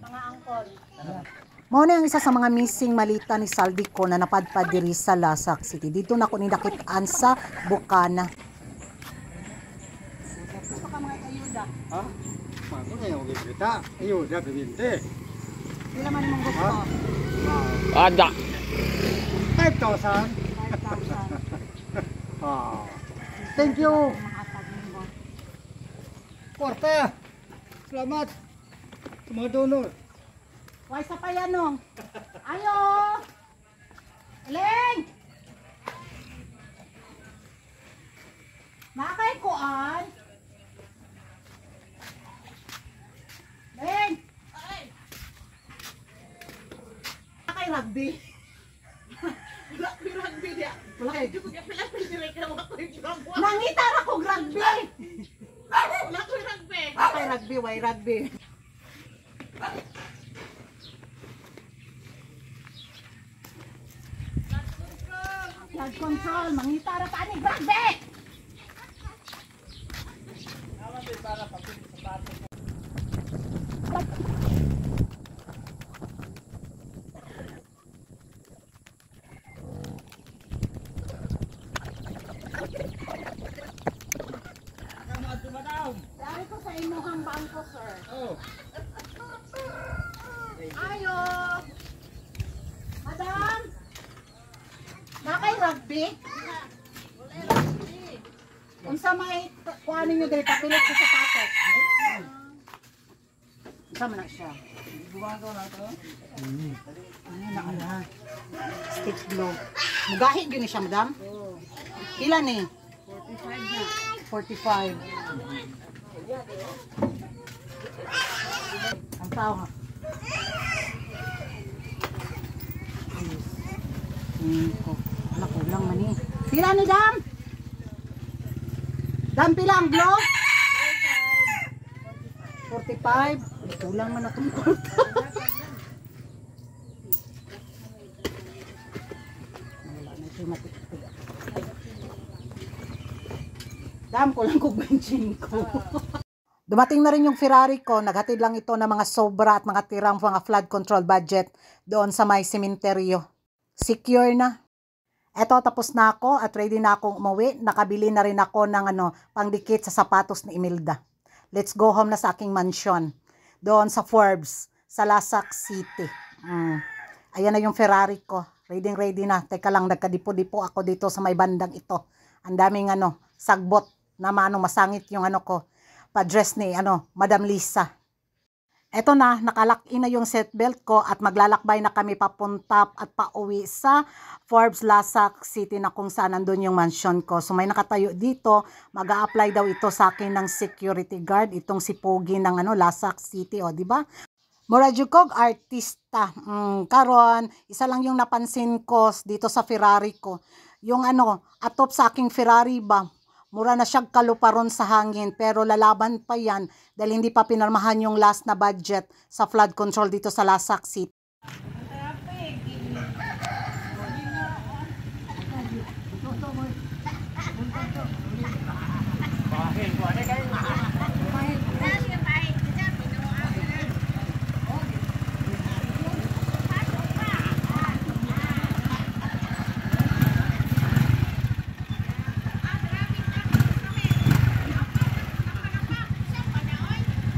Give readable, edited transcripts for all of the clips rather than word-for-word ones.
Mga angkol. Mao na ang isa sa mga missing malita ni Saldico na napadpad diri sa Lasak City. Dito na ko nidakit-an sa Bukana. Gusto ka mga ayuda? Ha? Ano na yung kita? Ayuda, bibinte. Sila man mong gusto. Ada. 5,000. 5,000. Ah. Thank you. Kwarta. Salamat. Sa mga donor. Why sa pa yan nung? Ayo! Eleng! Nakay kuan? Eleng! Nakay rugby? Rugby dia. Wala kayo. Nangita na kong rugby! Wala ko rugby. Nakay rugby, why rugby? Flood control, mangita ra pa ni rugby! Dari ko sa imuhang bangko, sir. Oh. Ayo! Madam! Nakay rugby? Unsa may kuhanin nyo dahil papilit sa sapatos? Unsa man na siya? Ano na ala? Stick glove. Mugahit yun siya, madam? Pila ni? 45 na. 45. Ang tao ha? Wala ko lang man eh. Pila ni Dam? Dam pila ang glow? 45. Kulang man na itong kurta. Dam, kulang ko benching ko. Dumating na rin yung Ferrari ko. Naghatid lang ito ng mga sobra at mga tirang mga flood control budget doon sa may sementeryo. Secure na. Eto, tapos na ako at ready na akong umuwi. Nakabili na rin ako ng pangdikit sa sapatos ni Imelda. Let's go home na sa aking mansion. Doon sa Forbes, sa Lasak City. Ayan na yung Ferrari ko. Ready na. Teka lang, nagkadipo-dipo ako dito sa may bandang ito. Ang daming sagbot na masangit yung ko. Pa-dress ni Madam Lisa. Eto na, nakalak-in na yung seatbelt ko at maglalakbay na kami papunta at pauwi sa Forbes Lasak City na kung saan nandun yung mansion ko. So may nakatayo dito, mag-a-apply daw ito sa akin ng security guard, itong si Pogi ng Lasak City, o di ba? Murajukog artista. Karon, isa lang yung napansin ko dito sa Ferrari ko. Yung atop sa aking Ferrari ba? Mura na siyang kaluparon sa hangin pero lalaban pa yan dahil hindi pa pinarmahan yung last na budget sa flood control dito sa Lasak City.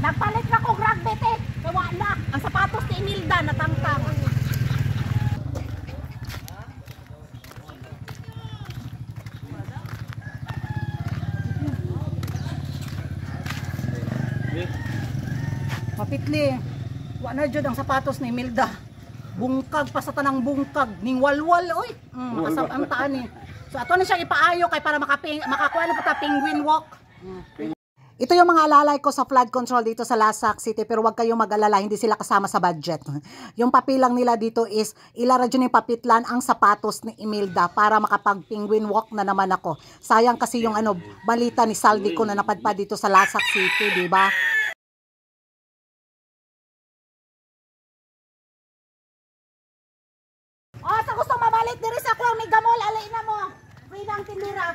Nagpalit na kong rugby tape. Wala. Ang sapatos ni Imelda natangtang. Mapitli. Wala jud ang sapatos ni Imelda. Bungkag pa sa tanang bungkag. Ning walwal oy. Makasab ang taan ni. So ato na siya ipaayo kay para makakuha na pa ta penguin walk. Ito yung mga alalay ko sa flood control dito sa Lasak City, pero wag kayong mag-alala, hindi sila kasama sa budget. Yung papilang nila dito is, ilaradyo yung papitlan ang sapatos ni Imelda para makapag-penguin walk na naman ako. Sayang kasi yung balita ni Saldico na napadpad dito sa Lasak City, di ba? Oh, sa gusto mabalik diri sa kuwang ni Gamol, alay na mo. Free ng tindira.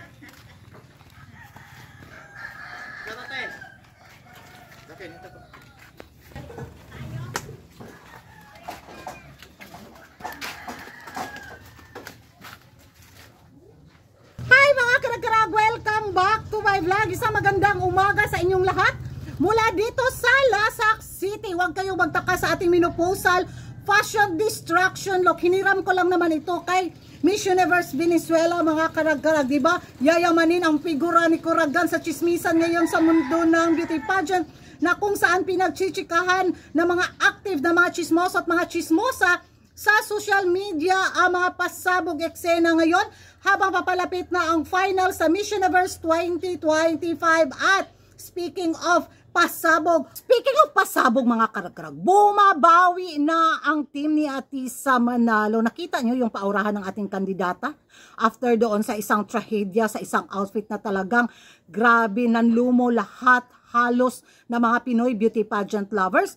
Vlog, isang magandang umaga sa inyong lahat. Mula dito sa Lasak City, huwag kayong magtaka sa ating minoposal fashion distraction look. Hiniram ko lang naman ito kay Miss Universe Venezuela, mga karag-karag, diba? Yayamanin ang figura ni Curagan sa chismisan ngayon sa mundo ng beauty pageant, na kung saan pinagchichikahan ng mga active na mga chismosa at mga chismosa sa social media ang mga pasabog eksena ngayon habang papalapit na ang final sa Miss Universe 2025. At speaking of pasabog, mga karag-karag, bumabawi na ang team ni Atisa Manalo. Nakita nyo yung paurahan ng ating kandidata after doon sa isang trahedya, sa isang outfit na talagang grabe, nanlumo lahat halos na mga Pinoy beauty pageant lovers.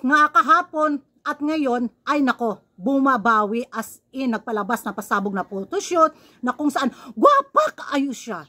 Nga kahapon at ngayon ay nako, bumabawi, as in nagpalabas na pasabog na photoshoot na kung saan guwapa kaayos siya.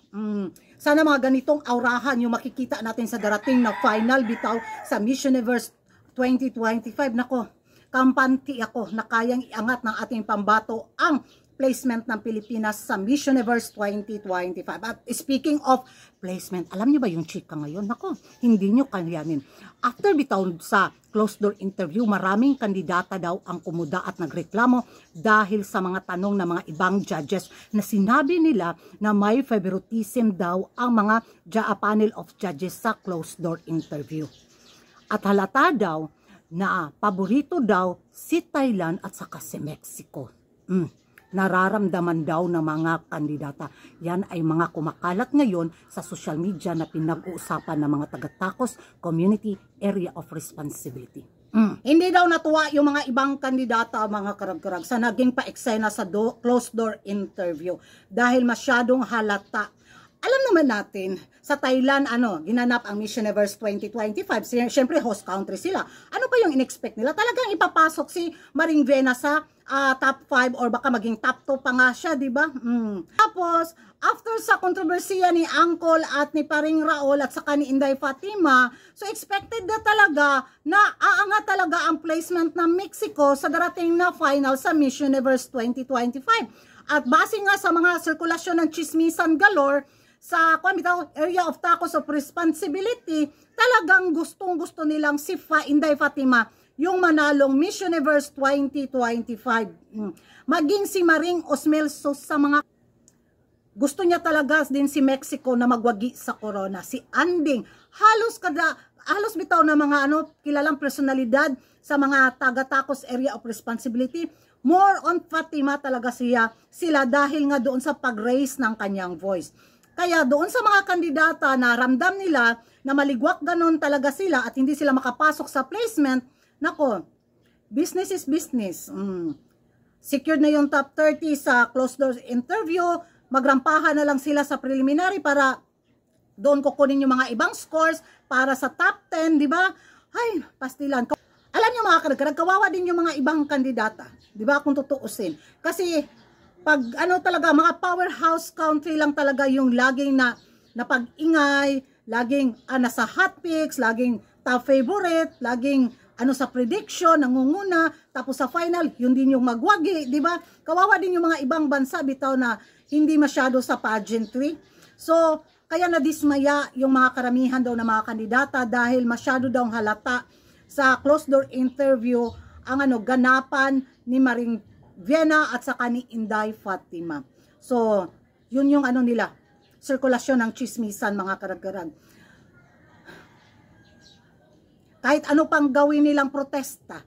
Sana mga ganitong aurahan yung makikita natin sa darating na final bitaw sa Miss Universe 2025. Nako, kampante ako na kayang iangat ng ating pambato ang placement ng Pilipinas sa Miss Universe 2025. At speaking of placement, alam niyo ba yung chika ngayon? Nako, hindi niyo kayanin. After bitaw sa closed door interview, maraming kandidata daw ang kumuda at nagreklamo dahil sa mga tanong ng mga ibang judges na sinabi nila na may favoritism daw ang mga panel of judges sa closed door interview. At halata daw na paborito daw si Thailand at saka si Mexico. Nararamdaman daw ng mga kandidata. Yan ay mga kumakalat ngayon sa social media na pinag-uusapan ng mga taga-Tacos Community Area of Responsibility. Hindi daw natuwa yung mga ibang kandidata, mga karag-karag, sa naging pa-eksena sa closed door interview dahil masyadong halata. Alam naman natin, sa Thailand, ginanap ang Miss Universe 2025. Siyempre, host country sila. Ano pa yung in-expect nila? Talagang ipapasok si Maring Vena sa top 5 or baka maging top 2 pa nga siya, di ba? Tapos, after sa kontrobersiya ni Angkol at ni Paring Raul at saka ni Inday Fatima, so expected na talaga na aangat talaga ang placement ng Mexico sa darating na final sa Miss Universe 2025. At base nga sa mga sirkulasyon ng chismisan galore, sa area of Tacos of Responsibility, talagang gustong-gusto nilang si Inday Fatima yung manalong Miss Universe 2025. Maging si Maring Osmelso sa mga gusto niya talaga din si Mexico na magwagi sa corona. Si Anding, halos bitaw na mga kilalang personalidad sa mga taga-Tacos Area of Responsibility. More on Fatima talaga sila dahil nga doon sa pag-raise ng kanyang voice. Kaya doon sa mga kandidata na ramdam nila na maligwak ganon talaga sila at hindi sila makapasok sa placement, nako, business is business. Secured na yung top 30 sa closed doors interview, magrampahan na lang sila sa preliminary para doon kukunin yung mga ibang scores para sa top 10, di ba? Ay, pastilan. Alam niyo mga karag-karag, kawawa din yung mga ibang kandidata, di ba, kung tutuusin. Kasi pag talaga, mga powerhouse country lang talaga yung laging na pag-ingay, laging nasa hot picks, laging top favorite, laging sa prediction, nangunguna, tapos sa final, yun din yung magwagi, di ba? Kawawa din yung mga ibang bansa, bitaw na hindi masyado sa pageantry. So, kaya nadismaya yung mga karamihan daw na mga kandidata dahil masyado daw halata sa closed door interview ang ganapan ni Maring Vena at saka ni Inday Fatima. So, yun yung nila, sirkulasyon ng chismisan, mga karag-karag. Kahit ano pang gawin nilang protesta,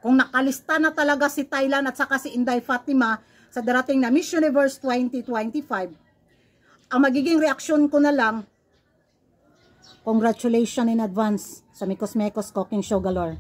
kung nakalista na talaga si Thailand at saka si Inday Fatima sa darating na Miss Universe 2025, ang magiging reaksyon ko na lang, congratulations in advance sa Mikos Mekos Cooking Show galore.